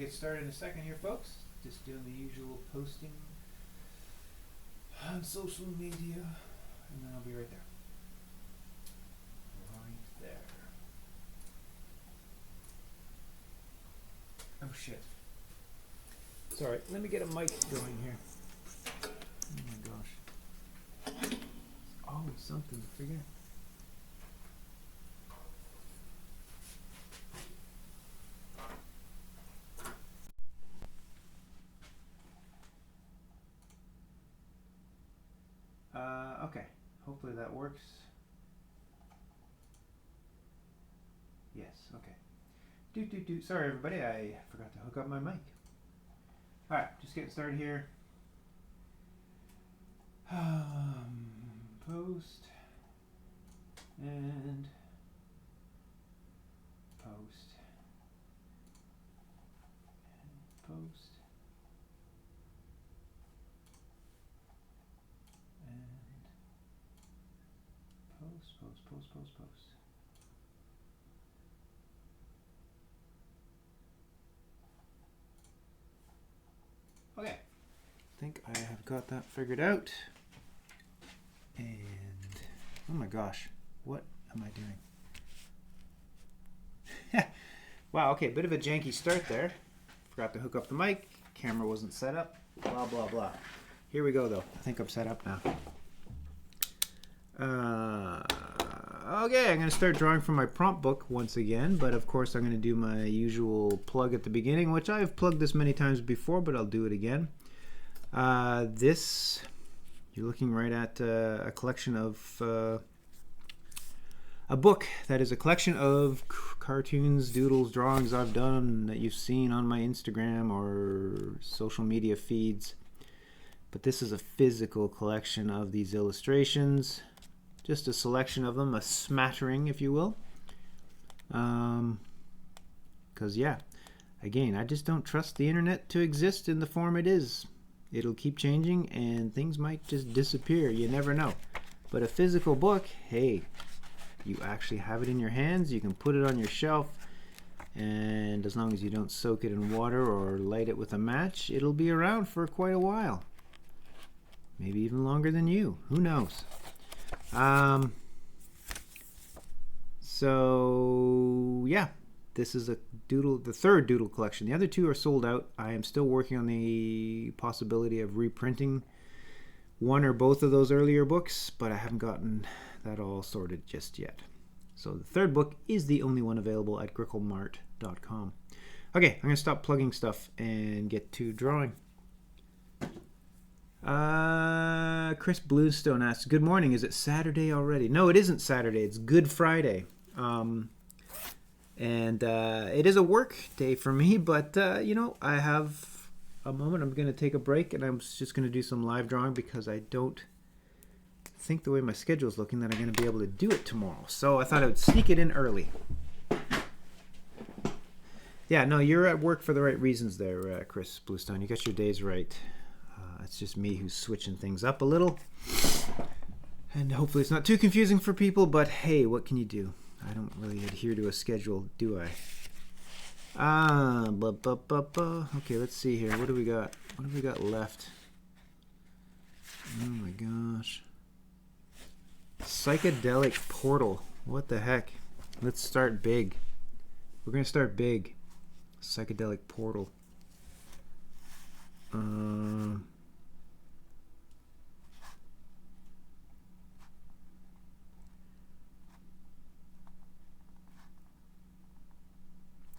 get started in a second here, folks. Just doing the usual posting on social media, and then I'll be right there. Right there. Oh shit. Sorry, let me get a mic going here. Oh my gosh. Always something to forget. Okay. Hopefully that works. Yes, okay. Sorry everybody, I forgot to hook up my mic. Alright, just getting started here. Post and post and post and post. Okay, I think I have got that figured out. And oh my gosh, what am I doing? Wow, okay, bit of a janky start there. Forgot to hook up the mic, camera wasn't set up, blah blah blah. Here we go though, I think I'm set up now. Okay, I'm going to start drawing from my prompt book once again, but of course I'm going to do my usual plug at the beginning, which I've plugged this many times before, but I'll do it again. This, you're looking right at a collection of, a book that is a collection of cartoons, doodles, drawings I've done that you've seen on my Instagram or social media feeds. But this is a physical collection of these illustrations. Just a selection of them, a smattering, if you will. Because, yeah, again, I just don't trust the internet to exist in the form it is. It'll keep changing, and things might just disappear. You never know. But a physical book, hey, you actually have it in your hands. You can put it on your shelf, and as long as you don't soak it in water or light it with a match, it'll be around for quite a while. Maybe even longer than you. Who knows? So yeah, this is a doodle, the third doodle collection. The other two are sold out. I am still working on the possibility of reprinting one or both of those earlier books, but I haven't gotten that all sorted just yet. So the third book is the only one available at gricklemart.com. Okay, I'm going to stop plugging stuff and get to drawing. Chris Bluestone asks, good morning, is it Saturday already? No, it isn't Saturday, it's Good Friday. It is a work day for me, but you know, I have a moment. I'm going to take a break, and I'm just going to do some live drawing because I don't think the way my schedule is looking that I'm going to be able to do it tomorrow. So I thought I would sneak it in early. Yeah, no, you're at work for the right reasons there, Chris Bluestone. You got your days right. It's just me who's switching things up a little. And hopefully it's not too confusing for people, but hey, what can you do? I don't really adhere to a schedule, do I? Okay, let's see here. What do we got? What have we got left? Oh my gosh. Psychedelic portal. What the heck? Let's start big. We're going to start big. Psychedelic portal.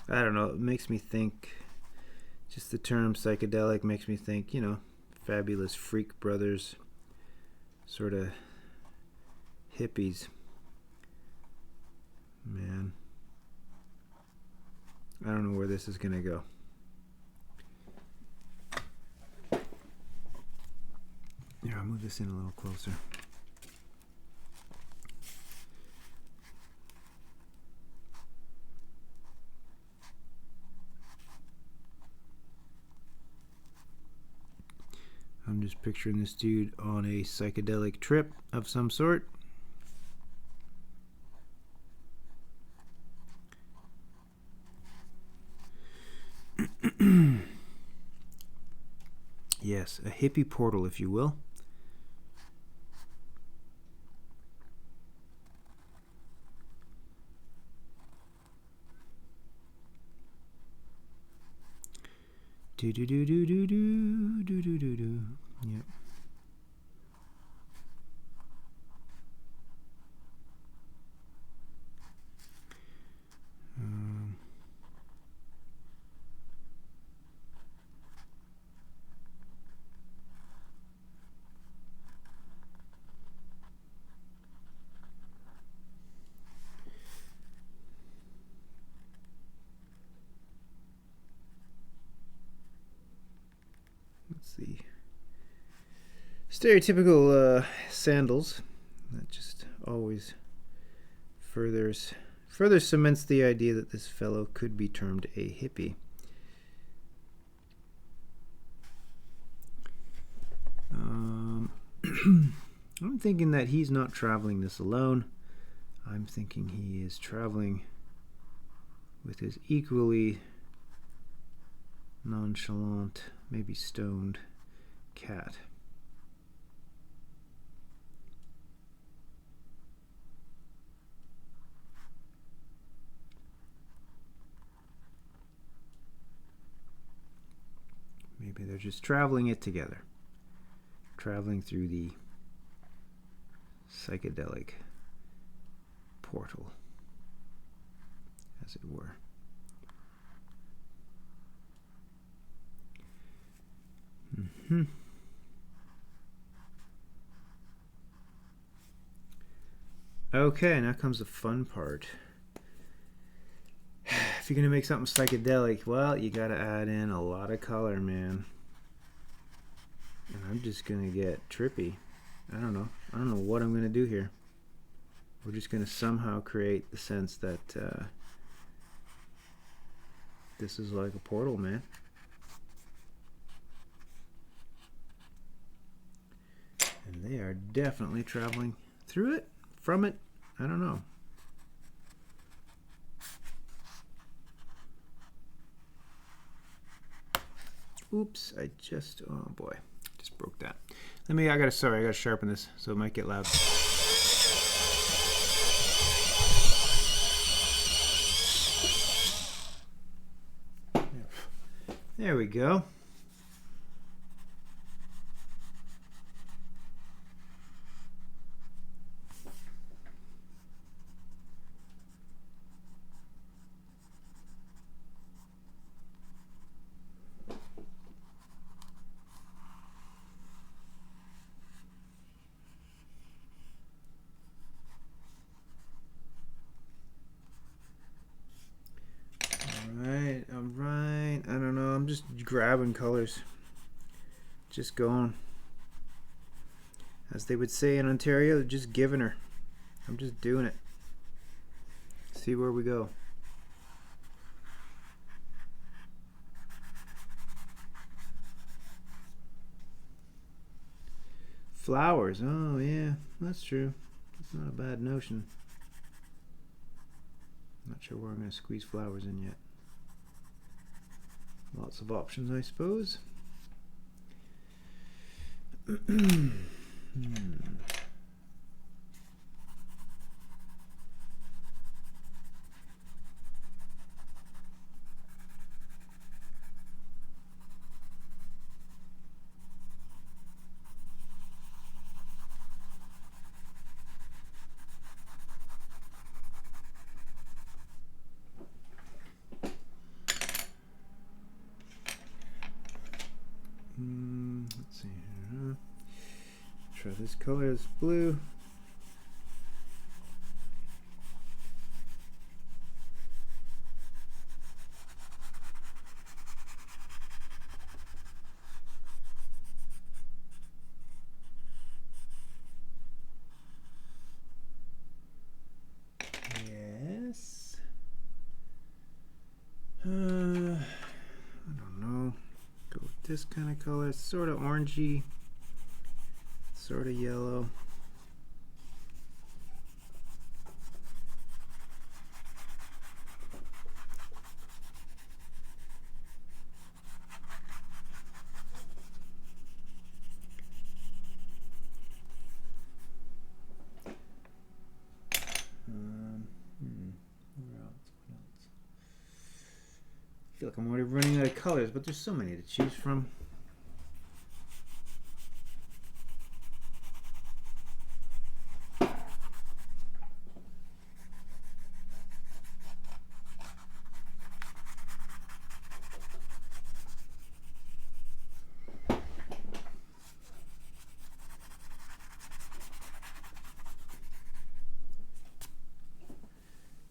I don't know, it makes me think, just the term psychedelic makes me think, you know, Fabulous Freak Brothers, sort of hippies. Man, I don't know where this is going to go. Here, I'll move this in a little closer. I'm just picturing this dude on a psychedelic trip of some sort. Yes, a hippie portal, if you will. Do do do do do do do do do do. Yep. Let's see. Stereotypical sandals. That just always further cements the idea that this fellow could be termed a hippie. I'm thinking that he's not traveling this alone. I'm thinking he is traveling with his equally nonchalant, maybe stoned cat. Maybe they're just traveling it together. Traveling through the psychedelic portal, as it were. Okay, now comes the fun part. If you're gonna make something psychedelic, well, you gotta add in a lot of color, man. And I'm just gonna get trippy. I don't know what I'm gonna do here. We're just gonna somehow create the sense that this is like a portal, man. And they are definitely traveling through it, from it, I don't know. Oops, I just, oh boy, just broke that. I gotta sharpen this, so it might get loud. There we go. Alright. I don't know. I'm just grabbing colors. Just going. As they would say in Ontario, they're just giving her. I'm just doing it. See where we go. Flowers. Oh, yeah. That's true. That's not a bad notion. Not sure where I'm going to squeeze flowers in yet. Lots of options, I suppose. Let's see here. Try this color is blue. Yes. I don't know. Go with this kind of color. It's sort of orangey, sort of yellow. feel like I'm already running out of colors, but there's so many to choose from.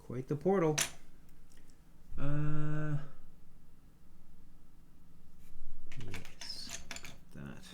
Quite the portal. Yes, that.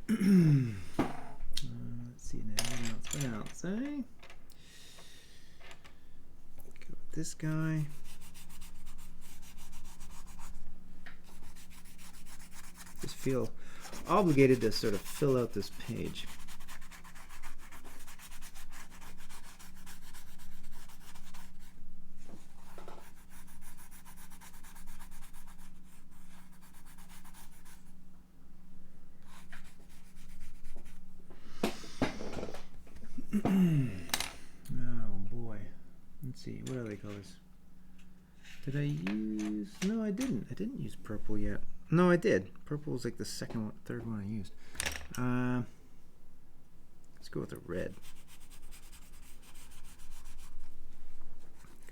Let's see now. What else? Eh? Go with this guy. Just feel obligated to sort of fill out this page. Oh boy. Let's see, what other colors? Did I use... No, I didn't. I didn't use purple yet. No, I did. Purple was like the second one, third one I used. Let's go with a red.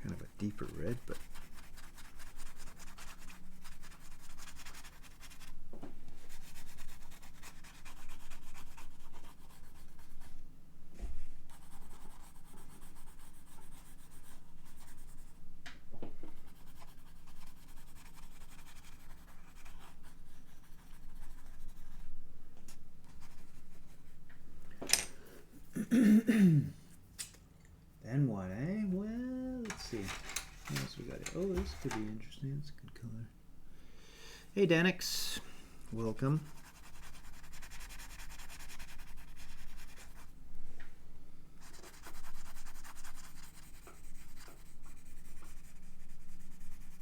Kind of a deeper red, but... Then what, eh? Well, let's see. What else we got here? Oh, this could be interesting. It's a good color. Hey, Danix. Welcome.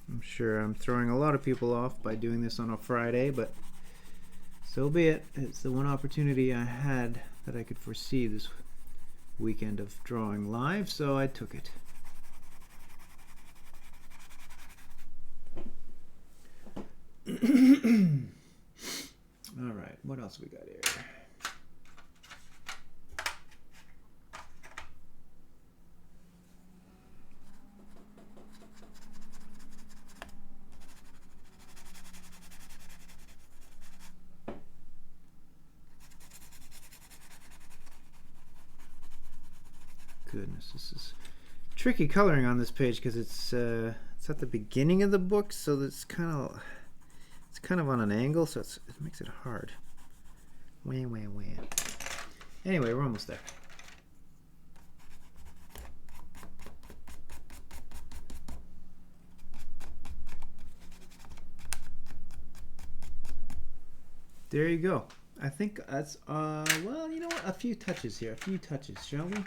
I'm sure I'm throwing a lot of people off by doing this on a Friday, but so be it. It's the one opportunity I had that I could foresee this weekend of drawing live, so I took it. All right, what else we got here? Goodness, this is tricky coloring on this page because it's at the beginning of the book, so it's kind of on an angle, so it makes it hard. Wah. Anyway, we're almost there. There you go. I think that's well, you know what? A few touches here. A few touches, shall we?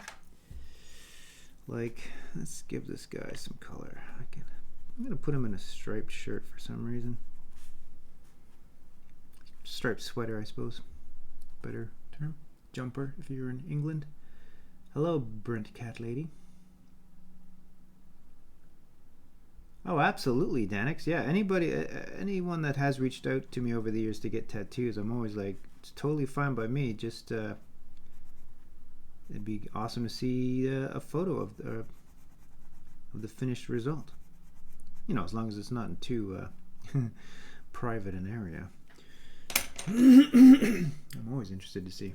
Like, let's give this guy some color. I'm gonna put him in a striped shirt for some reason. Striped sweater, I suppose. Better term. Jumper, if you're in England. Hello, Brent Cat Lady. Oh, absolutely, Danix. Yeah, anyone that has reached out to me over the years to get tattoos, I'm always like, it's totally fine by me. Just it'd be awesome to see a photo of the finished result. You know, as long as it's not in too private an area. I'm always interested to see.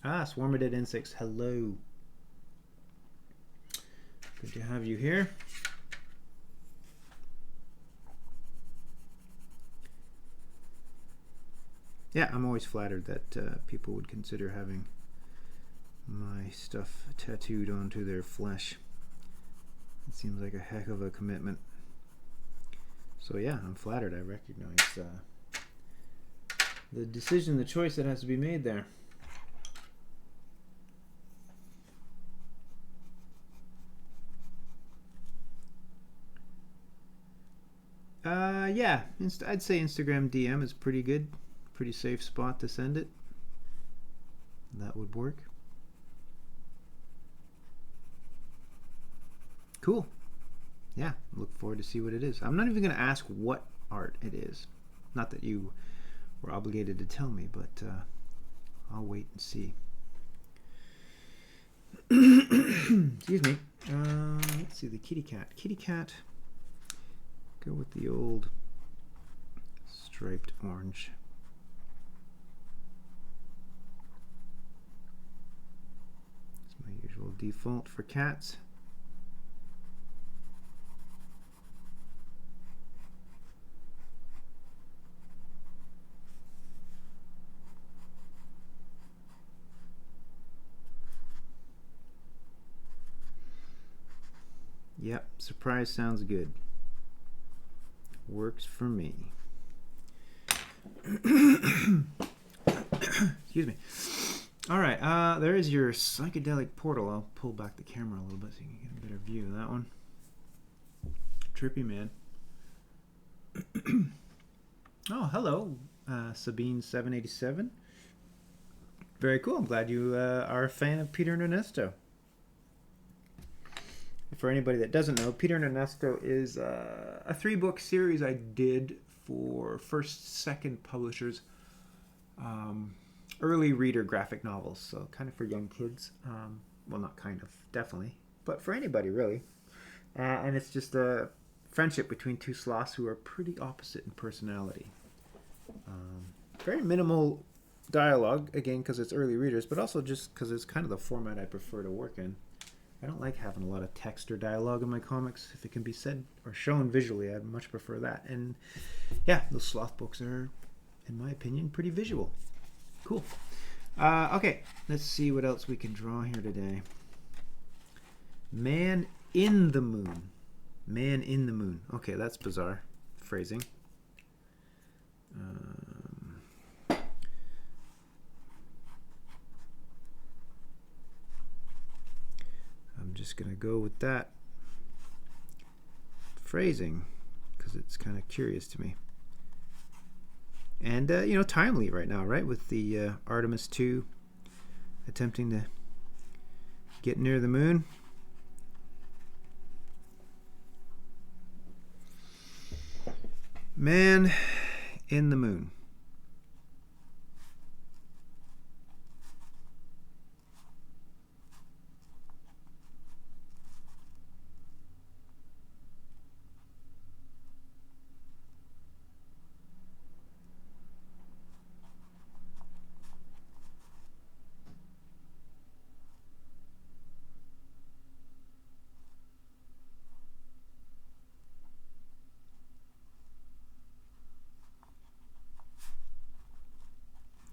Ah, Swarmadead Insects, hello. Good to have you here. Yeah, I'm always flattered that people would consider having my stuff tattooed onto their flesh. It seems like a heck of a commitment. So yeah, I'm flattered. I recognize the decision, the choice that has to be made there. Yeah, I'd say Instagram DM is pretty good, pretty safe spot to send it. That would work. Cool. Yeah, look forward to see what it is. I'm not even going to ask what art it is. Not that you were obligated to tell me, but I'll wait and see. Excuse me. Let's see, the kitty cat. Kitty cat. Go with the old striped orange. It's my usual default for cats. Yep, surprise sounds good. Works for me. Excuse me. All right, there is your psychedelic portal. I'll pull back the camera a little bit so you can get a better view of that one. Trippy, man. Oh, hello, Sabine787. Very cool. I'm glad you are a fan of Peter and Ernesto. For anybody that doesn't know, Peter and Ernesto is a 3-book series I did for First Second Publishers, early reader graphic novels, so kind of for young kids. Well, not kind of, definitely, but for anybody really. And it's just a friendship between two sloths who are pretty opposite in personality. Very minimal dialogue, again, because it's early readers, but also just because it's kind of the format I prefer to work in. I don't like having a lot of text or dialogue in my comics. If it can be said or shown visually, I'd much prefer that. And yeah, those sloth books are, in my opinion, pretty visual. Cool. Okay, let's see what else we can draw here today. Man in the moon. Man in the moon. Okay, that's bizarre phrasing. I'm just going to go with that phrasing because it's kind of curious to me. And, you know, timely right now, right? With the Artemis 2 attempting to get near the moon. Man in the moon.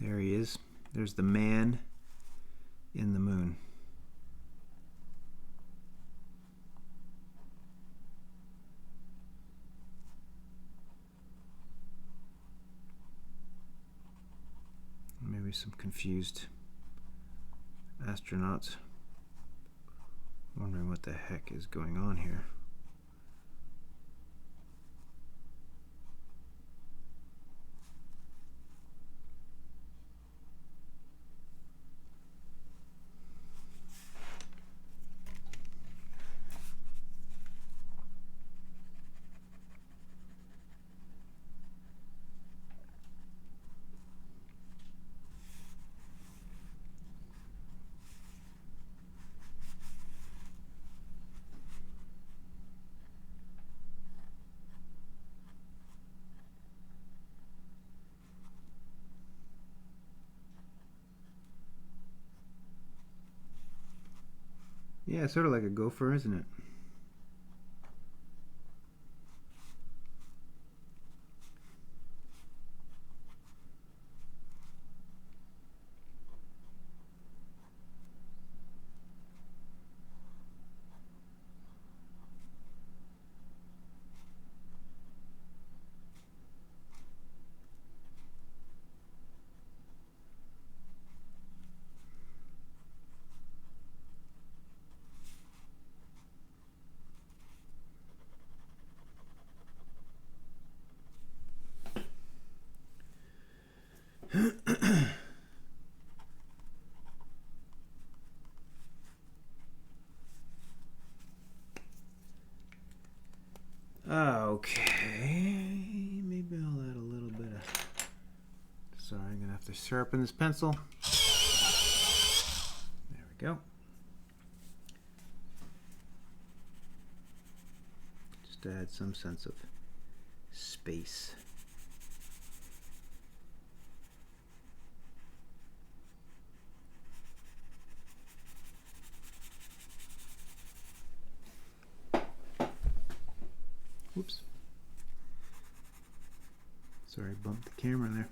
There he is. There's the man in the moon. Maybe some confused astronauts wondering what the heck is going on here. Yeah, sort of like a gopher, isn't it? Okay, maybe I'll add a little bit of... Sorry, I'm gonna have to sharpen this pencil. There we go. Just to add some sense of space. Whoops. Sorry, bumped the camera there.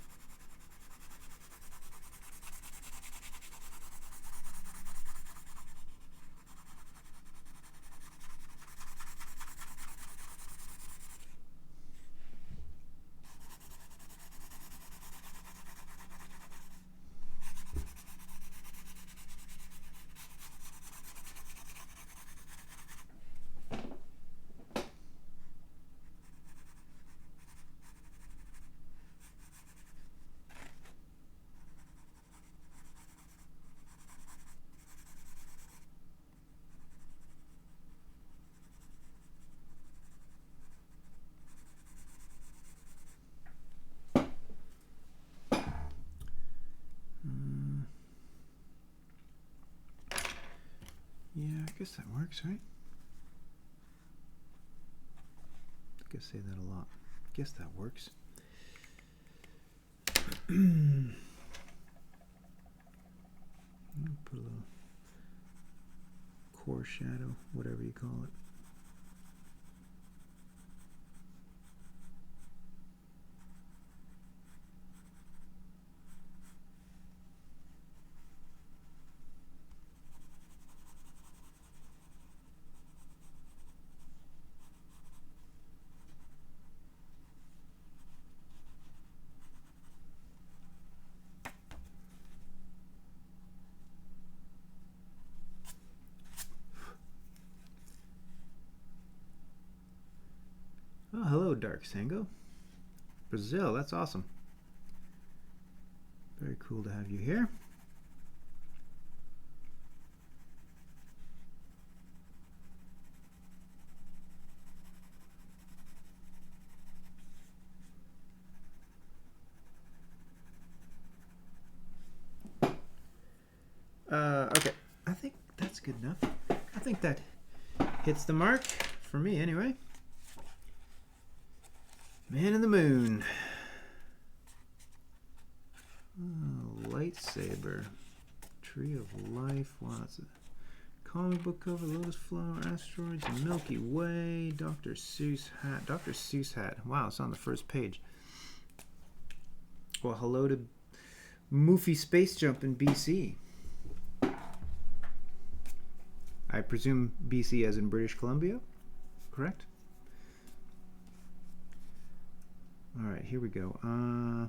Yeah, I guess that works, right? I think I say that a lot. I guess that works. Put a little core shadow, whatever you call it. Oh, hello, Dark Sango. Brazil, that's awesome. Very cool to have you here. Okay, I think that's good enough. I think that hits the mark, for me anyway. Man in the Moon. Oh, lightsaber. Tree of Life. Wow, it's a comic book cover. Lotus Flower, Asteroids, Milky Way. Dr. Seuss hat. Dr. Seuss hat. Wow, it's on the first page. Well, hello to Moofy Space Jump in BC. I presume BC as in British Columbia, correct? All right, here we go. I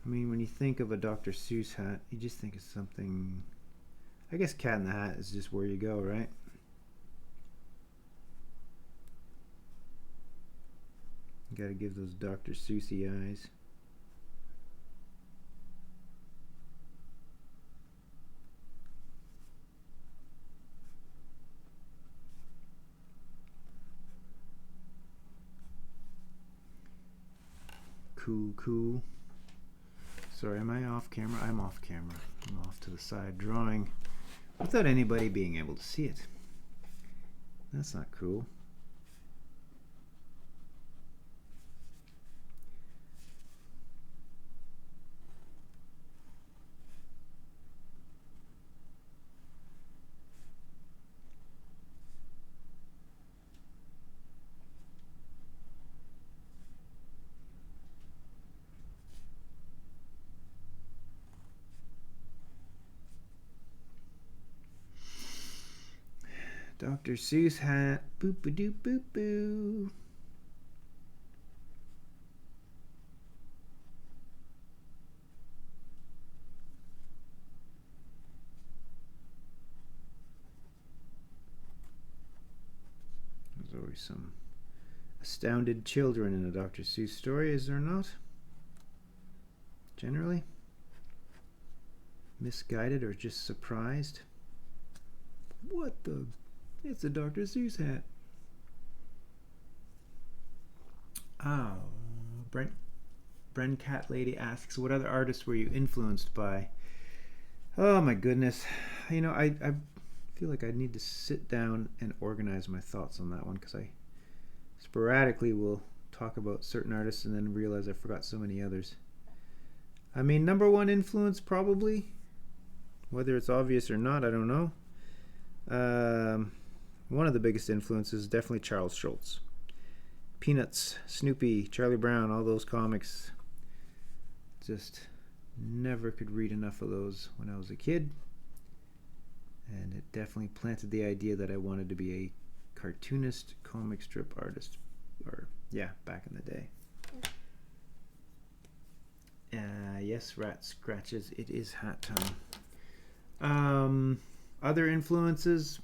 mean, when you think of a Dr. Seuss hat, you just think of something... I guess Cat in the Hat is just where you go, right? You gotta give those Dr. Seussy eyes. Cool, cool. Sorry, am I off camera? I'm off camera. I'm off to the side drawing without anybody being able to see it. That's not cool. Dr. Seuss hat. Boop a doop boop boo. There's always some astounded children in a Dr. Seuss story, is there not? generally. Misguided or just surprised. What the? It's a Dr. Seuss hat. Oh, Bren Cat Lady asks, what other artists were you influenced by? Oh my goodness. I feel like I need to sit down and organize my thoughts on that one, because I sporadically will talk about certain artists and then realize I forgot so many others. I mean, number one influence probably, whether it's obvious or not, I don't know. One of the biggest influences is definitely Charles Schulz. Peanuts, Snoopy, Charlie Brown, all those comics. Just never could read enough of those when I was a kid. And it definitely planted the idea that I wanted to be a cartoonist, comic strip artist. Back in the day. Yes, rat scratches. It is hat time. Other influences.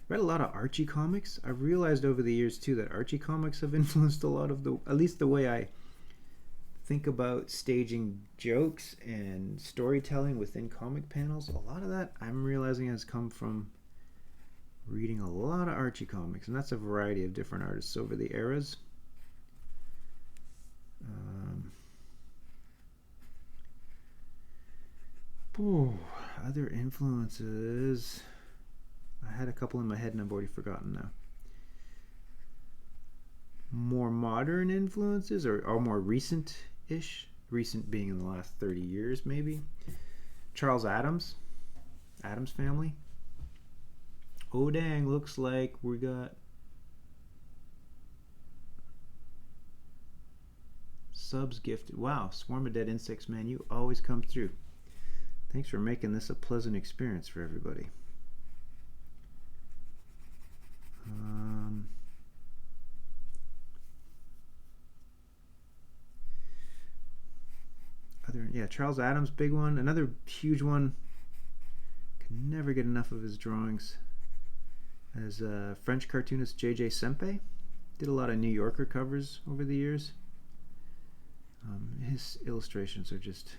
Read a lot of Archie comics. I've realized over the years too that Archie comics have influenced a lot of at least the way I think about staging jokes and storytelling within comic panels. A lot of that I'm realizing has come from reading a lot of Archie comics, and that's a variety of different artists over the eras. Other influences. I had a couple in my head and I've already forgotten now. More modern influences, or more recent-ish. Recent being in the last 30 years, maybe. Charles Adams. Adams Family. Oh dang, looks like we got subs gifted. Wow, Swarm of Dead Insects, man, you always come through. Thanks for making this a pleasant experience for everybody. Charles Adams, big one. Another huge one. Can never get enough of his drawings. As French cartoonist J.J. Sempe. Did a lot of New Yorker covers over the years. His illustrations are just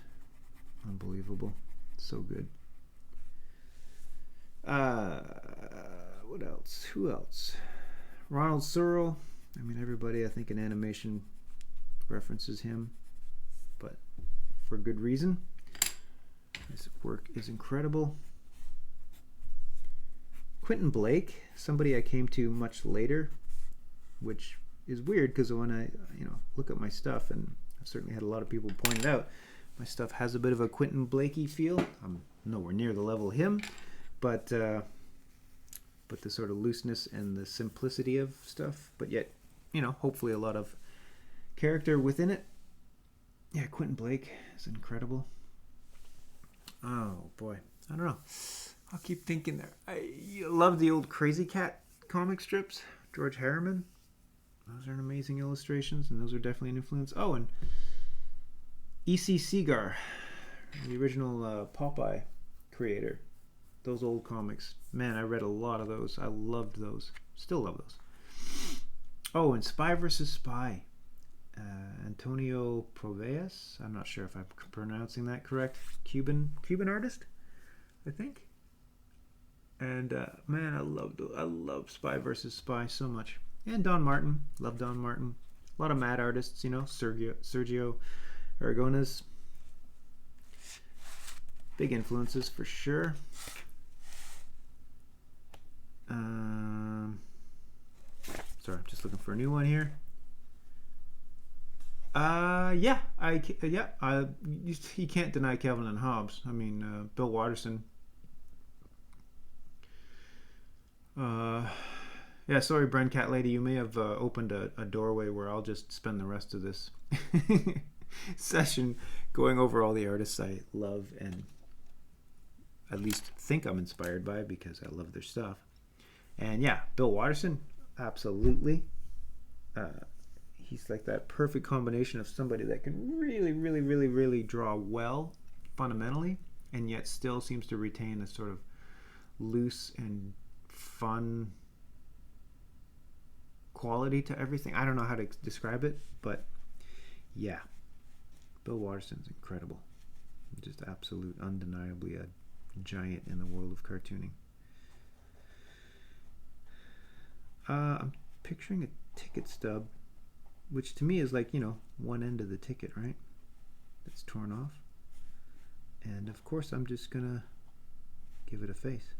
unbelievable. So good. What else? Who else? Ronald Searle. I mean, everybody, I think, in animation references him, but for good reason. His work is incredible. Quentin Blake, somebody I came to much later, which is weird because when I look at my stuff, and I've certainly had a lot of people point it out, my stuff has a bit of a Quentin Blakey feel. I'm nowhere near the level of him, but the sort of looseness and the simplicity of stuff, but yet, hopefully a lot of character within it. Yeah, Quentin Blake is incredible. Oh boy, I don't know. I'll keep thinking there. I love the old Crazy Cat comic strips, George Harriman. Those are an amazing illustrations, and those are definitely an influence. Oh, and E.C. Segar, the original Popeye creator. Those old comics. Man, I read a lot of those. I loved those. Still love those. Oh, and Spy vs. Spy. Antonio Proveas. I'm not sure if I'm pronouncing that correct. Cuban artist, I think. And man, I love Spy vs. Spy so much. And Don Martin. Love Don Martin. A lot of mad artists, Sergio Aragonés. Big influences for sure. Sorry, I'm just looking for a new one here. You can't deny Calvin and Hobbes. I mean, Bill Watterson. Sorry, Bren Cat Lady, you may have opened a doorway where I'll just spend the rest of this session going over all the artists I love and at least think I'm inspired by because I love their stuff. And yeah, Bill Watterson, absolutely. He's like that perfect combination of somebody that can really, really, really, really draw well fundamentally, and yet still seems to retain a sort of loose and fun quality to everything. I don't know how to describe it, but yeah. Bill Watterson's incredible. Just absolute, undeniably a giant in the world of cartooning. I'm picturing a ticket stub, which to me is like, one end of the ticket, right? That's torn off. And of course I'm just gonna give it a face.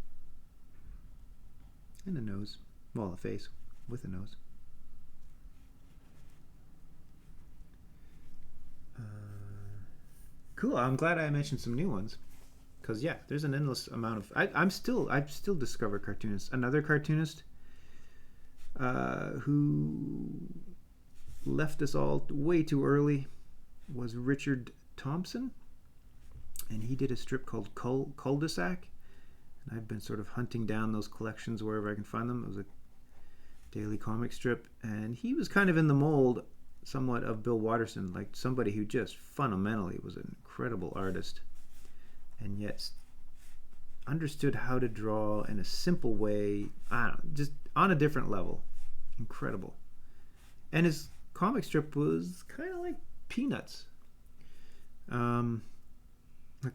And a nose. Well, a face with a nose. Cool. I'm glad I mentioned some new ones, because yeah, there's an endless amount of. I've still discovered cartoonists. Another cartoonist who left us all way too early was Richard Thompson, and he did a strip called Cul-de-sac. And I've been sort of hunting down those collections wherever I can find them. It was a daily comic strip, and he was kind of in the mold somewhat of Bill Watterson, like somebody who just fundamentally was an incredible artist and yet understood how to draw in a simple way, just on a different level. Incredible. And his comic strip was kind of like Peanuts, like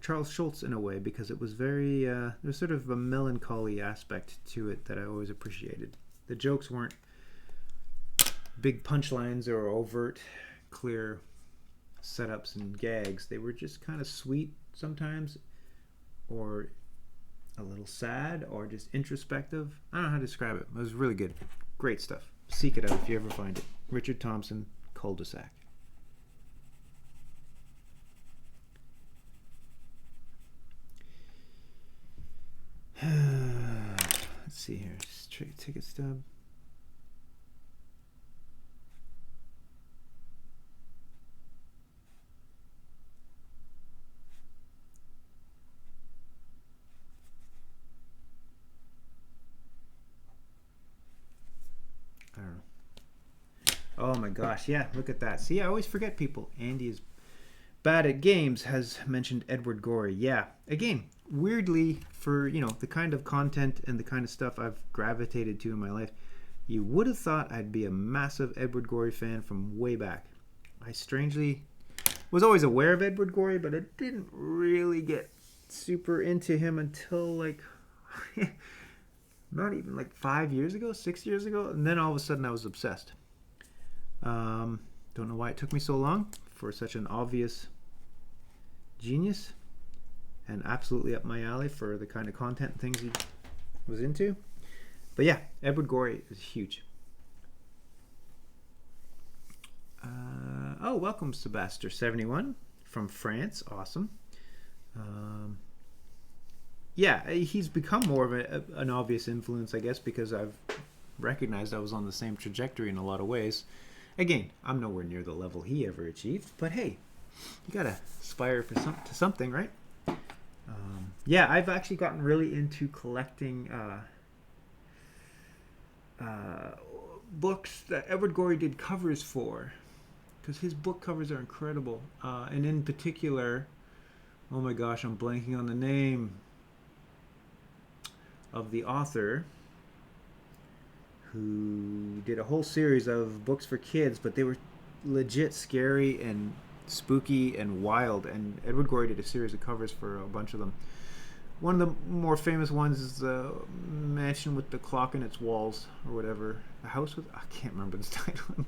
Charles Schultz in a way, because it was very there's sort of a melancholy aspect to it that I always appreciated. The jokes weren't big punchlines or overt, clear setups and gags. They were just kind of sweet sometimes, or a little sad, or just introspective. I don't know how to describe it. It was really good. Great stuff. Seek it out if you ever find it. Richard Thompson, Cul-de-sac. Let's see here. Straight ticket stub. I don't know. Oh my gosh, yeah, look at that. See, I always forget people. Andy is bad at games has mentioned Edward Gorey. Yeah, again, weirdly, for the kind of content and the kind of stuff I've gravitated to in my life, you would have thought I'd be a massive Edward Gorey fan from way back. I strangely was always aware of Edward Gorey, but I didn't really get super into him until like not even like 5 years ago, 6 years ago, and then all of a sudden I was obsessed. Don't know why it took me so long for such an obvious genius, and absolutely up my alley for the kind of content and things he was into. But yeah, Edward Gorey is huge. Oh, welcome Sebastian71 from France. Awesome. Yeah, he's become more of an obvious influence, I guess, because I've recognized I was on the same trajectory in a lot of ways. Again, I'm nowhere near the level he ever achieved, but hey, you gotta aspire for to something, right? Yeah, I've actually gotten really into collecting books that Edward Gorey did covers for, because his book covers are incredible. And in particular, oh my gosh, I'm blanking on the name of the author who did a whole series of books for kids, but they were legit scary and spooky and wild, and Edward Gorey did a series of covers for a bunch of them. One of the more famous ones is the mansion with the clock in its walls, or whatever. The house with... I can't remember the title. I'm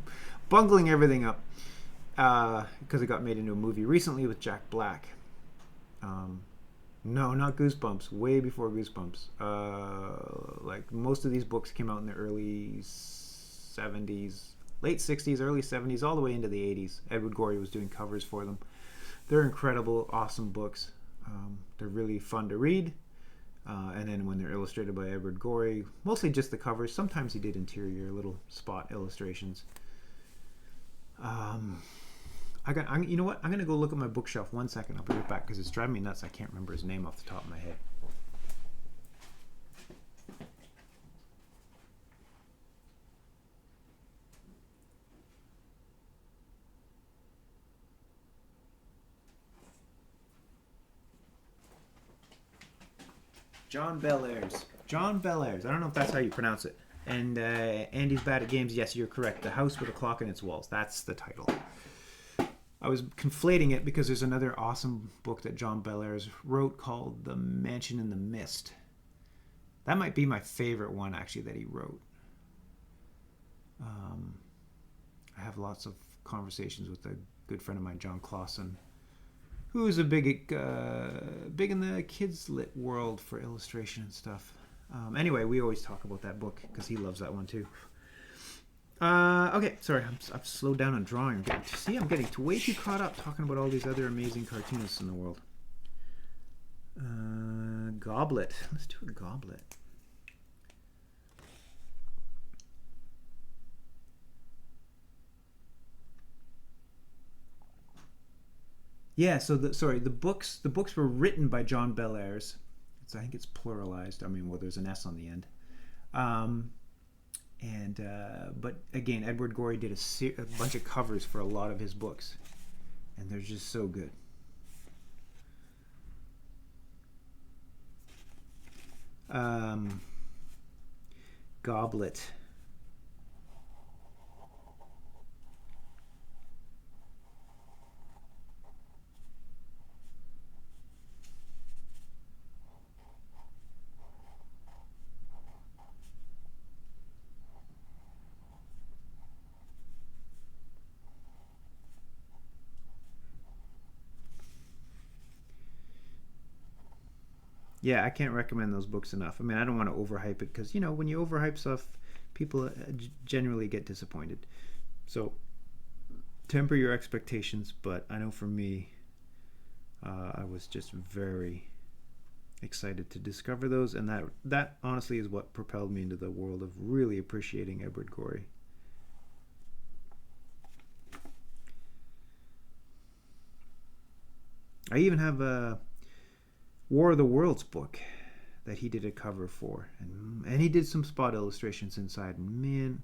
bungling everything up, because it got made into a movie recently with Jack Black. No, not Goosebumps. Way before Goosebumps. Like most of these books came out in the early 70s, late 60s, early 70s, all the way into the 80s. Edward Gorey was doing covers for them. They're incredible, awesome books. They're really fun to read. And then when they're illustrated by Edward Gorey, mostly just the covers. Sometimes he did interior little spot illustrations. You know what? I'm going to go look at my bookshelf 1 second. I'll be right back because it's driving me nuts. I can't remember his name off the top of my head. John Bellairs. John Bellairs. I don't know if that's how you pronounce it. And Andy's bad at games. Yes, you're correct. The House with a Clock in Its Walls. That's the title. I was conflating it because there's another awesome book that John Bellairs wrote called The Mansion in the Mist. That might be my favorite one, actually, that he wrote. I have lots of conversations with a good friend of mine, John Clausen, who is a big in the kids lit world for illustration and stuff. Anyway, we always talk about that book because he loves that one too. Okay, sorry, I've slowed down on drawing. I'm getting way too caught up talking about all these other amazing cartoonists in the world. Goblet. Let's do a goblet. Yeah, so the books were written by John Bellairs. I think it's pluralized. I mean, well, there's an S on the end. But again, Edward Gorey did a bunch of covers for a lot of his books, and they're just so good. Goblet. Yeah, I can't recommend those books enough. I mean, I don't want to overhype it because, when you overhype stuff, people generally get disappointed. So temper your expectations, but I know for me, I was just very excited to discover those, and that honestly is what propelled me into the world of really appreciating Edward Gorey. I even have a War of the Worlds book that he did a cover for, and he did some spot illustrations inside, and man,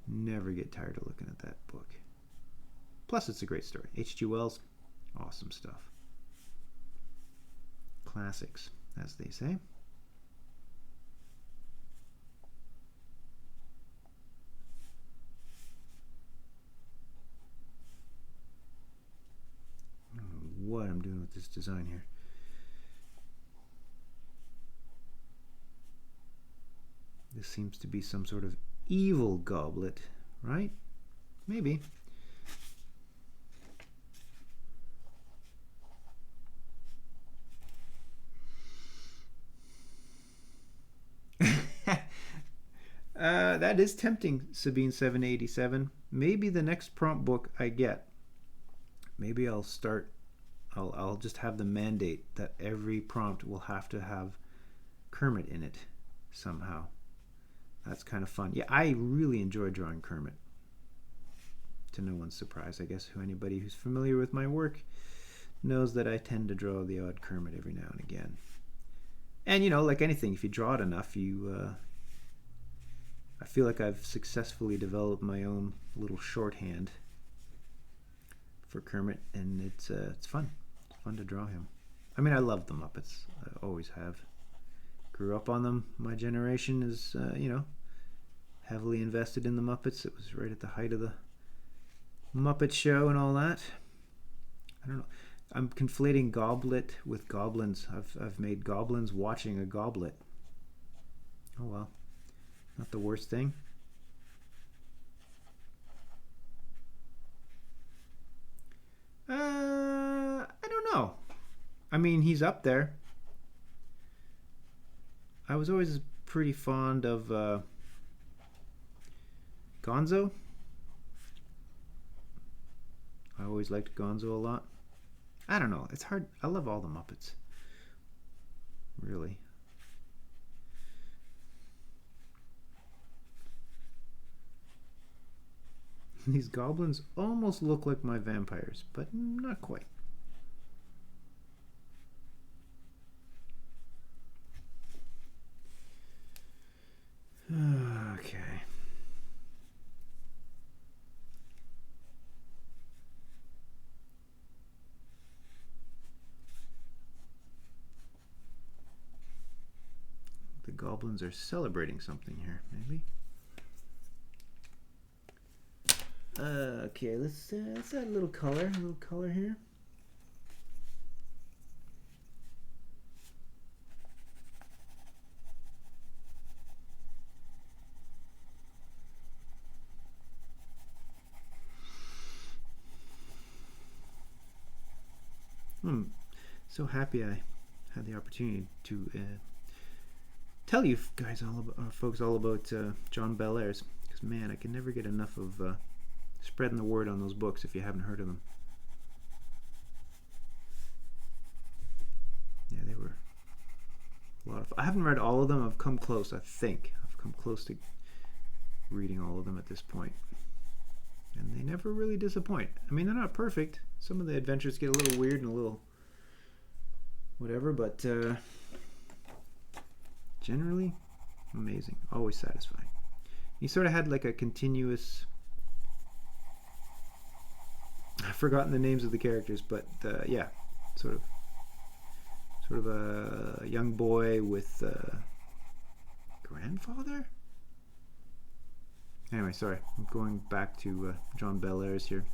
never get tired of looking at that book. Plus, it's a great story. H.G. Wells, awesome stuff. Classics, as they say. I don't know what I'm doing with this design here. This seems to be some sort of evil goblet, right? Maybe. That is tempting, Sabine787. Maybe the next prompt book I get, maybe I'll just have the mandate that every prompt will have to have Kermit in it somehow. That's kind of fun. Yeah, I really enjoy drawing Kermit. To no one's surprise, I guess. Anybody who's familiar with my work knows that I tend to draw the odd Kermit every now and again. And like anything, if you draw it enough, I feel like I've successfully developed my own little shorthand for Kermit, and it's fun. It's fun to draw him. I mean, I love the Muppets. I always have. Grew up on them. My generation is, heavily invested in the Muppets. It was right at the height of the Muppet Show and all that. I don't know. I'm conflating goblet with goblins. I've made goblins watching a goblet. Oh well. Not the worst thing. I don't know. I mean, he's up there. I was always pretty fond of Gonzo. I always liked Gonzo a lot. I don't know. It's hard. I love all the Muppets. Really. These goblins almost look like my vampires, but not quite. Okay. The goblins are celebrating something here, maybe. Okay, let's add a little color here. I'm so happy I had the opportunity to tell you guys folks all about John Bellairs, because man, I can never get enough of spreading the word on those books if you haven't heard of them. Yeah, they were a lot of fun. I haven't read all of them. I've come close. I think I've come close to reading all of them at this point, and they never really disappoint. I mean, they're not perfect. Some of the adventures get a little weird and a little whatever, but generally amazing, always satisfying. He sort of had like a continuous, I've forgotten the names of the characters, but yeah, sort of a young boy with a grandfather. Anyway, sorry, I'm going back to John Bellairs here.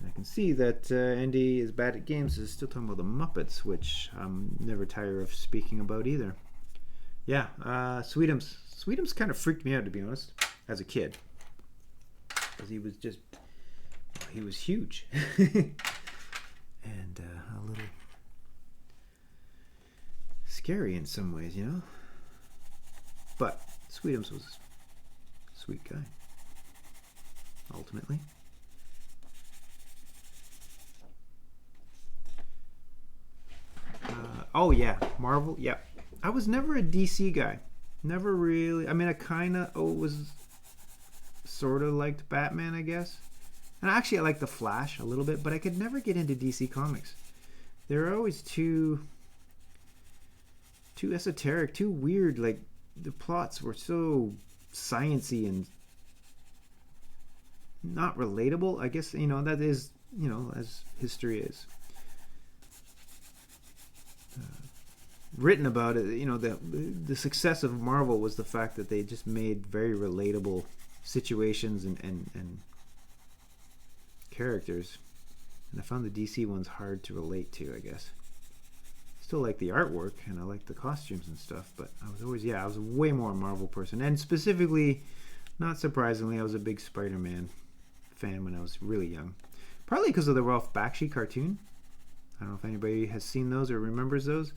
And I can see that Andy is bad at games is still talking about the Muppets, which I'm never tired of speaking about either. Yeah, Sweetums. Sweetums kind of freaked me out, to be honest, as a kid. Because he was just, he was huge. And a little scary in some ways, you know? But Sweetums was a sweet guy, ultimately. Oh yeah, Marvel. Yeah, I was never a DC guy. Never really. I mean, I kind of was sort of liked Batman, I guess. And actually, I liked the Flash a little bit, but I could never get into DC Comics. They were always too esoteric, too weird. Like the plots were so sciencey and not relatable. I guess that is as history is. Written about it, the success of Marvel was the fact that they just made very relatable situations and characters, and I found the DC ones hard to relate to, I guess. Still like the artwork and I like the costumes and stuff, but I was a way more a Marvel person, and specifically, not surprisingly, I was a big Spider-Man fan when I was really young, probably because of the Ralph Bakshi cartoon. I don't know if anybody has seen those or remembers those.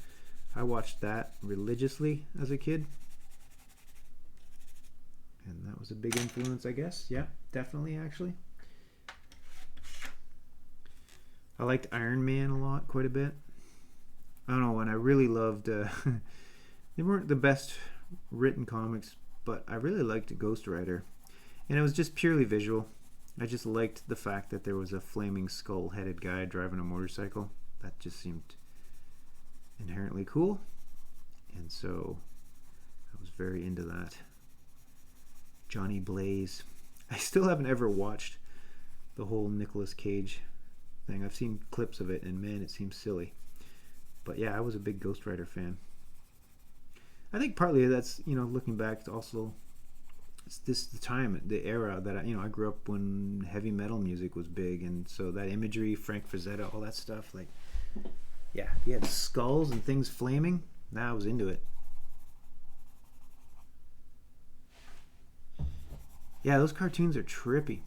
I watched that religiously as a kid, and that was a big influence, I guess. Yeah, definitely, actually. I liked Iron Man a lot, quite a bit. I don't know, and I really loved they weren't the best written comics, but I really liked Ghost Rider, and it was just purely visual. I just liked the fact that there was a flaming skull-headed guy driving a motorcycle. That just seemed inherently cool, and so I was very into that. Johnny Blaze. I still haven't ever watched the whole Nicolas Cage thing. I've seen clips of it, and man, it seems silly. But yeah, I was a big Ghost Rider fan. I think partly that's looking back, also it's the time, the era that I grew up when heavy metal music was big, and so that imagery, Frank Frazetta, all that stuff, like. Yeah, you had skulls and things flaming. Now I was into it. Yeah, those cartoons are trippy.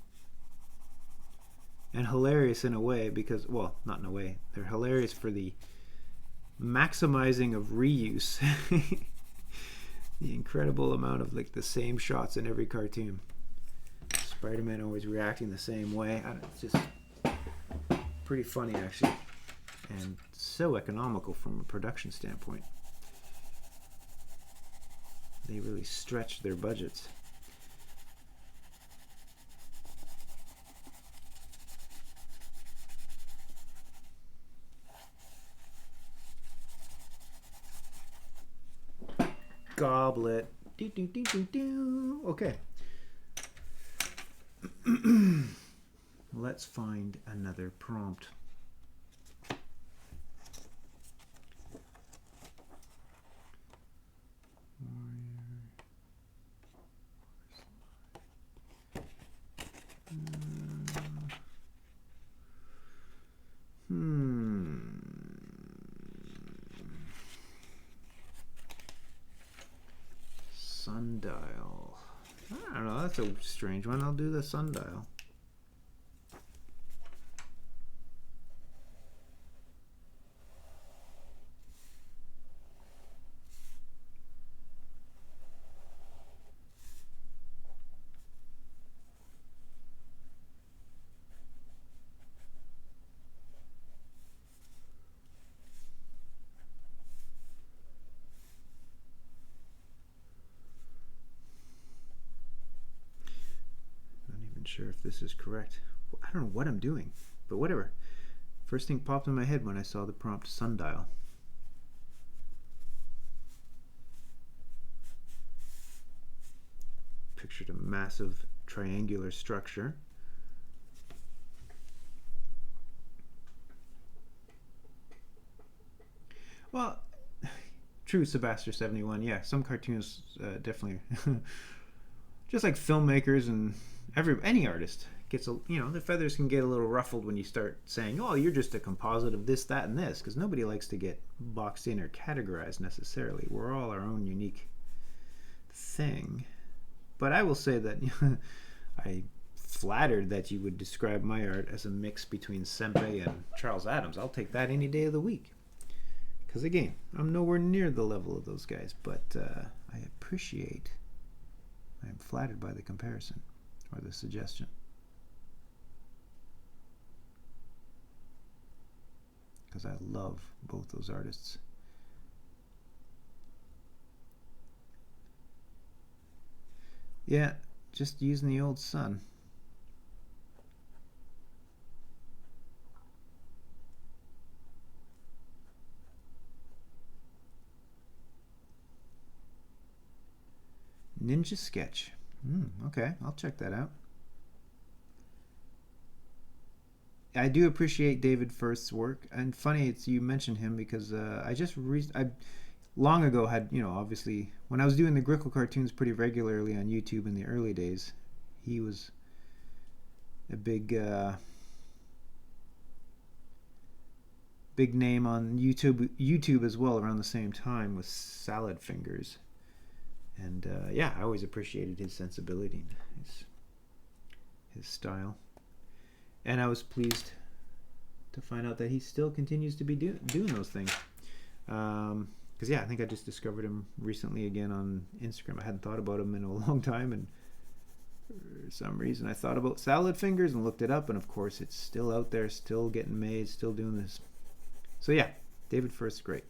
And hilarious in a way because, well, not in a way. They're hilarious for the maximizing of reuse. The incredible amount of like the same shots in every cartoon. Spider-Man always reacting the same way. It's just pretty funny, actually. And so economical from a production standpoint. They really stretched their budgets. Goblet. Do, do, do, do, do. Okay. Let's find another prompt. I don't know, that's a strange one. I'll do the sundial. Sure if this is correct. I don't know what I'm doing, but whatever. First thing popped in my head when I saw the prompt sundial. Pictured a massive triangular structure. Well, true, Sebastian 71. Yeah, some cartoonists definitely, just like filmmakers and any artist gets the feathers can get a little ruffled when you start saying, oh, you're just a composite of this, that, and this, because nobody likes to get boxed in or categorized necessarily. We're all our own unique thing. But I will say that I flattered that you would describe my art as a mix between Sempe and Charles Adams. I'll take that any day of the week, because again, I'm nowhere near the level of those guys, but I am flattered by the comparison or the suggestion. Because I love both those artists. Yeah, just using the old sun. Ninja Sketch. Okay, I'll check that out. I do appreciate David Firth's work, and funny it's you mentioned him because I long ago had, obviously when I was doing the Grickle cartoons pretty regularly on YouTube in the early days, he was a big name on YouTube as well around the same time with Salad Fingers. And yeah, I always appreciated his sensibility, his style. And I was pleased to find out that he still continues to be doing those things. Because, yeah, I think I just discovered him recently again on Instagram. I hadn't thought about him in a long time, and for some reason I thought about Salad Fingers and looked it up, and of course it's still out there, still getting made, still doing this. So, yeah, David Firth's great.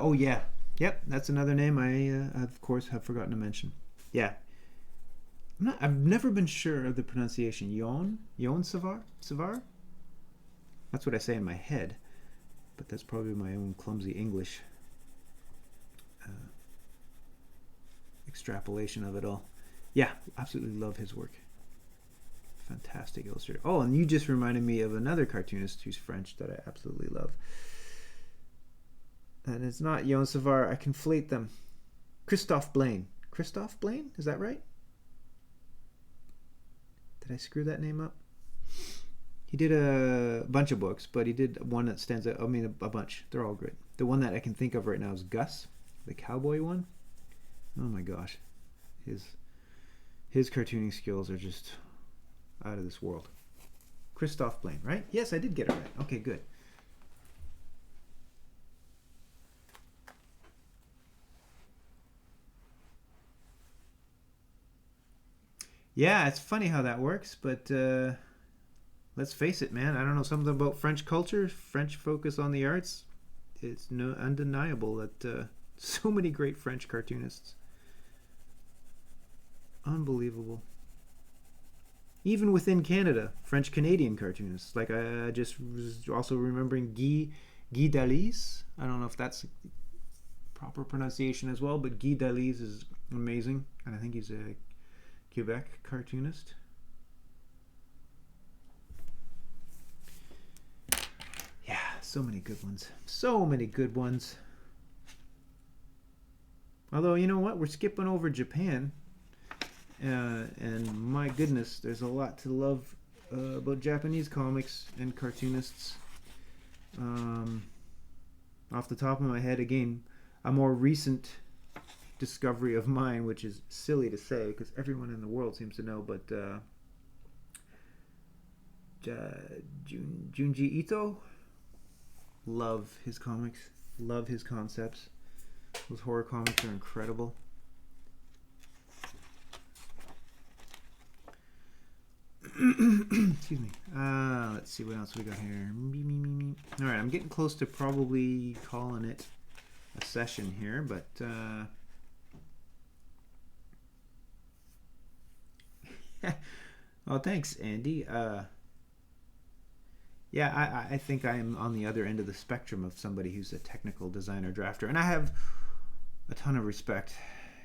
Oh yeah, yep. That's another name I of course have forgotten to mention. Yeah, I've never been sure of the pronunciation. Yon Savar. That's what I say in my head, but that's probably my own clumsy English extrapolation of it all. Yeah, absolutely love his work. Fantastic illustrator. Oh, and you just reminded me of another cartoonist who's French that I absolutely love. And it's not Yon Savar. I conflate them. Christophe Blaine. Christophe Blaine? Is that right? Did I screw that name up? He did a bunch of books, but he did one that stands out. I mean, a bunch. They're all great. The one that I can think of right now is Gus, the cowboy one. Oh my gosh. His cartooning skills are just out of this world. Christophe Blaine, right? Yes, I did get it right. Okay, good. Yeah, it's funny how that works, but let's face it, man. I don't know, something about French culture, French focus on the arts. It's undeniable that so many great French cartoonists. Unbelievable. Even within Canada, French-Canadian cartoonists. Like I just was also remembering Guy Delis. I don't know if that's proper pronunciation as well, but Guy Delis is amazing, and I think he's a Quebec cartoonist. Yeah, so many good ones. So many good ones. Although, you know what? We're skipping over Japan. And my goodness, there's a lot to love about Japanese comics and cartoonists. Off the top of my head, again, a more recent discovery of mine, which is silly to say because everyone in the world seems to know, but Junji Ito, love his comics, love his concepts. Those horror comics are incredible. Excuse me. Let's see what else we got here. Alright, I'm getting close to probably calling it a session here, but well, thanks, Andy. Yeah, I think I'm on the other end of the spectrum of somebody who's a technical designer drafter, and I have a ton of respect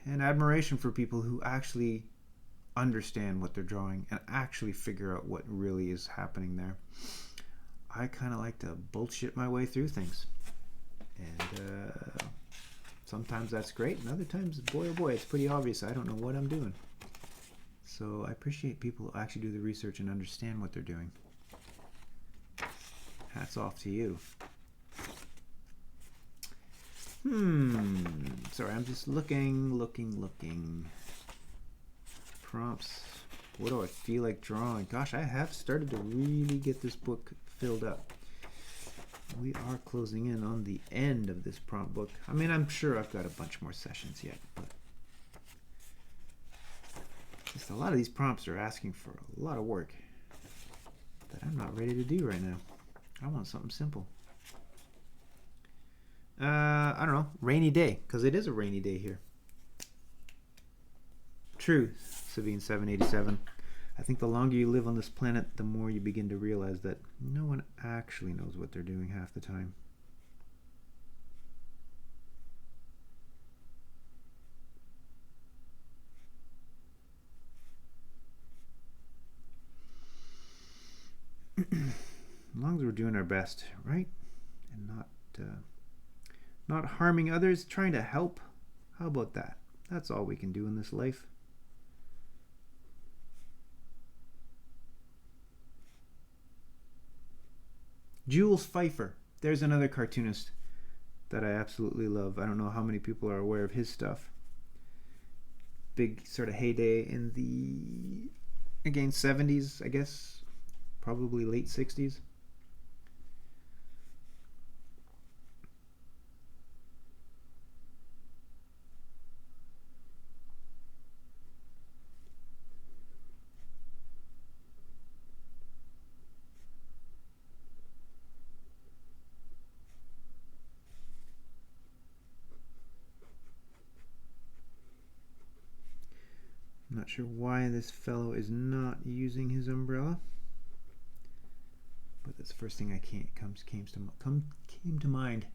and admiration for people who actually understand what they're drawing and actually figure out what really is happening there. I kind of like to bullshit my way through things, and sometimes that's great, and other times, boy oh boy, it's pretty obvious I don't know what I'm doing. So I appreciate people who actually do the research and understand what they're doing. Hats off to you. Sorry, I'm just looking. Prompts. What do I feel like drawing? Gosh, I have started to really get this book filled up. We are closing in on the end of this prompt book. I mean, I'm sure I've got a bunch more sessions yet, but just a lot of these prompts are asking for a lot of work that I'm not ready to do right now. I want something simple. I don't know, rainy day, because it is a rainy day here. True, Sabine 787. I think the longer you live on this planet, the more you begin to realize that no one actually knows what they're doing half the time. As long as we're doing our best, right? And not harming others, trying to help. How about that? That's all we can do in this life. Jules Pfeiffer. There's another cartoonist that I absolutely love. I don't know how many people are aware of his stuff. Big sort of heyday in the, again, 70s, I guess. Probably late 60s. I'm not sure why this fellow is not using his umbrella, but that's the first thing came to mind.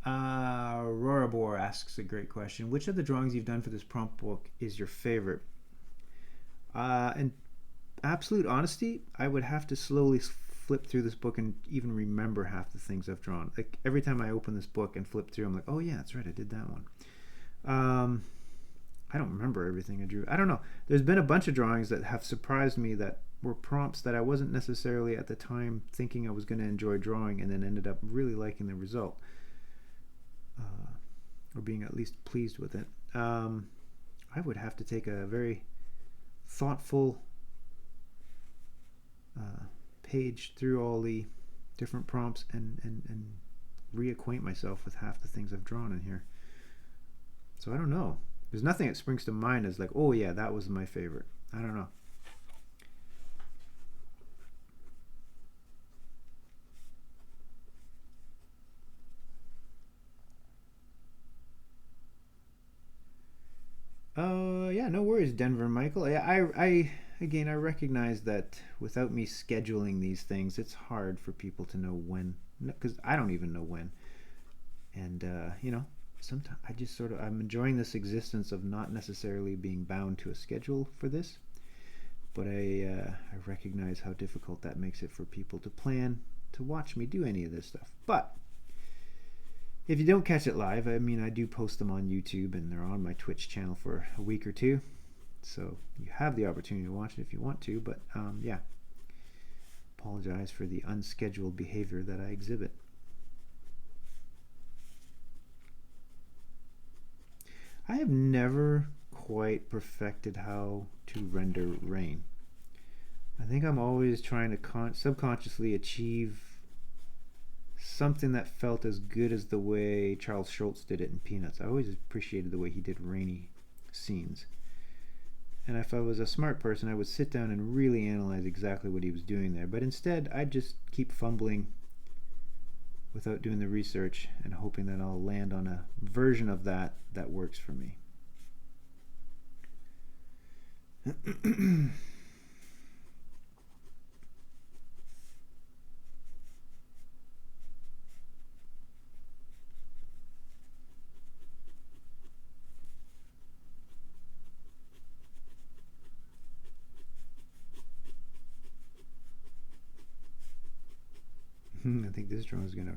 Aurora Boar asks a great question. Which of the drawings you've done for this prompt book is your favorite? In absolute honesty, I would have to slowly flip through this book and even remember half the things I've drawn. Like every time I open this book and flip through, I'm like, oh yeah, that's right, I did that one. I don't remember everything I drew. I don't know. There's been a bunch of drawings that have surprised me that were prompts that I wasn't necessarily at the time thinking I was going to enjoy drawing, and then ended up really liking the result, or being at least pleased with it. I would have to take a very thoughtful page through all the different prompts and reacquaint myself with half the things I've drawn in here. So I don't know. There's nothing that springs to mind as like, oh yeah, that was my favorite. I don't know. Yeah, no worries, Denver Michael. I again, I recognize that without me scheduling these things, it's hard for people to know when, because I don't even know when. And you know, sometimes I just sort of I'm enjoying this existence of not necessarily being bound to a schedule for this, but I recognize how difficult that makes it for people to plan to watch me do any of this stuff. But if you don't catch it live, I mean, I do post them on YouTube and they're on my Twitch channel for a week or two. So you have the opportunity to watch it if you want to, but yeah, apologize for the unscheduled behavior that I exhibit. I have never quite perfected how to render rain. I think I'm always trying to subconsciously achieve something that felt as good as the way Charles Schultz did it in Peanuts. I always appreciated the way he did rainy scenes. And if I was a smart person, I would sit down and really analyze exactly what he was doing there. But instead, I'd just keep fumbling without doing the research and hoping that I'll land on a version of that that works for me. I think this drone is going to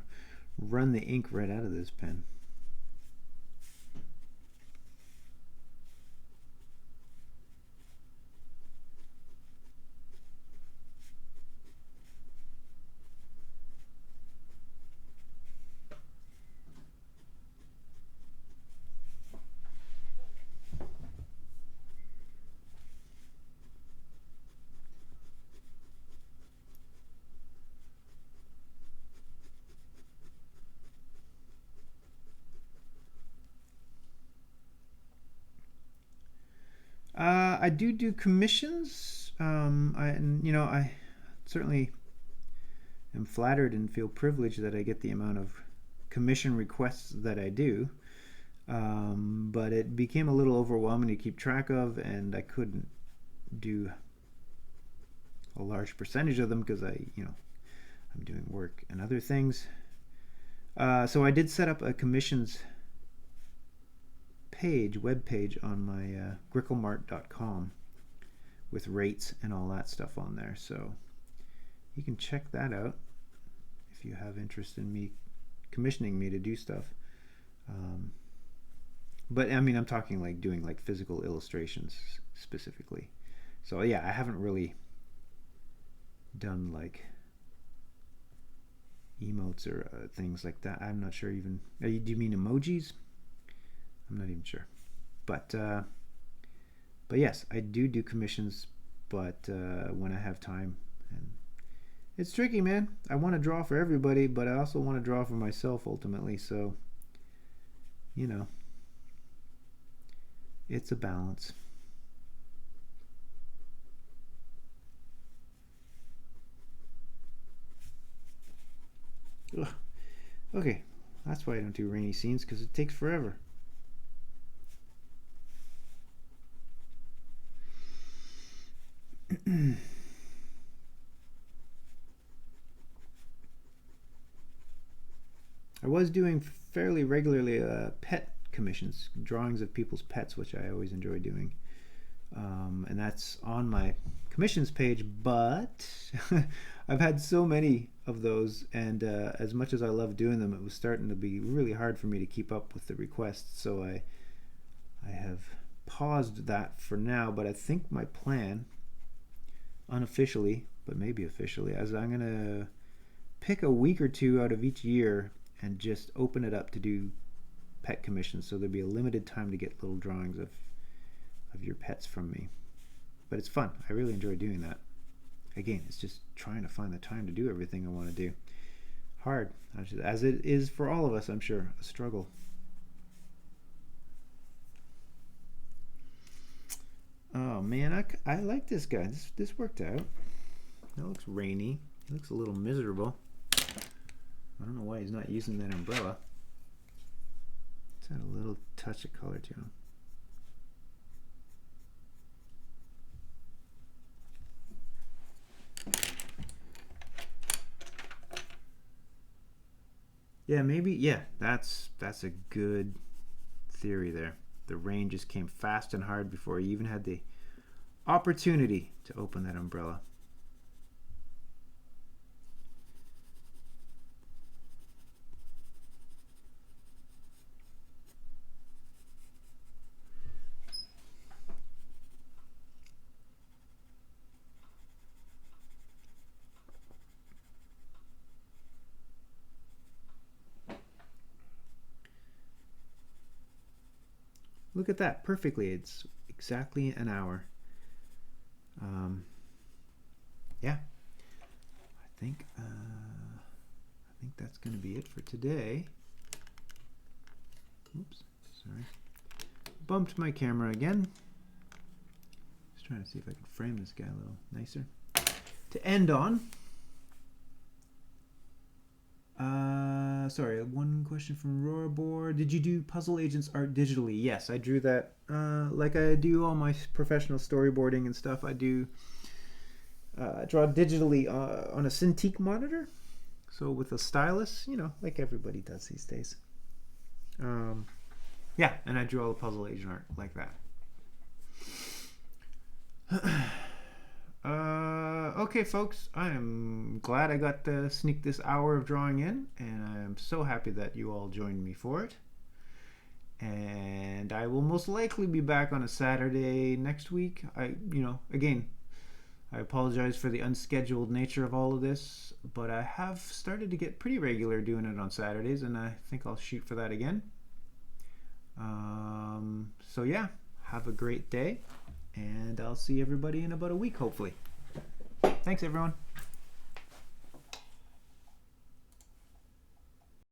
run the ink right out of this pen. I do commissions. I certainly am flattered and feel privileged that I get the amount of commission requests that I do. But it became a little overwhelming to keep track of, and I couldn't do a large percentage of them because I'm doing work and other things. So I did set up a commissions web page on my gricklemart.com with rates and all that stuff on there, so you can check that out if you have interest in me commissioning me to do stuff. But I mean, I'm talking like doing like physical illustrations specifically. So yeah, I haven't really done like emotes or things like that. I'm not sure even. Do you mean emojis? I'm not even sure, but yes, I do commissions, but when I have time, and it's tricky, man. I want to draw for everybody, but I also want to draw for myself ultimately. So, it's a balance. Ugh. Okay, that's why I don't do rainy scenes, because it takes forever. I was doing fairly regularly pet commissions, drawings of people's pets, which I always enjoy doing. And that's on my commissions page, but I've had so many of those, and as much as I love doing them, it was starting to be really hard for me to keep up with the requests, so I have paused that for now. But I think my plan, unofficially, but maybe officially, is I'm going to pick a week or two out of each year and just open it up to do pet commissions, so there'll be a limited time to get little drawings of your pets from me. But it's fun. I really enjoy doing that. Again, it's just trying to find the time to do everything I want to do. Hard, as it is for all of us, I'm sure, a struggle. Oh man, I like this guy. This worked out. That looks rainy. He looks a little miserable. I don't know why he's not using that umbrella. Let's add a little touch of color to him. Yeah, maybe. Yeah, that's a good theory there. The rain just came fast and hard before he even had the opportunity to open that umbrella. Look at that, perfectly. It's exactly an hour. Um, yeah, I think that's going to be it for today. Oops, sorry. Bumped my camera again. Just trying to see if I can frame this guy a little nicer. To end on, sorry, one question from Roarboard. Did you do Puzzle Agents art digitally? Yes, I drew that. Like I do all my professional storyboarding and stuff, I do draw digitally on a Cintiq monitor. So with a stylus, you know, like everybody does these days. Yeah, and I drew all the Puzzle Agent art like that. Okay, folks, I am glad I got to sneak this hour of drawing in, and I am so happy that you all joined me for it. And I will most likely be back on a Saturday next week. Again, I apologize for the unscheduled nature of all of this, but I have started to get pretty regular doing it on Saturdays, and I think I'll shoot for that again. So yeah, have a great day, and I'll see everybody in about a week, hopefully. Thanks, everyone.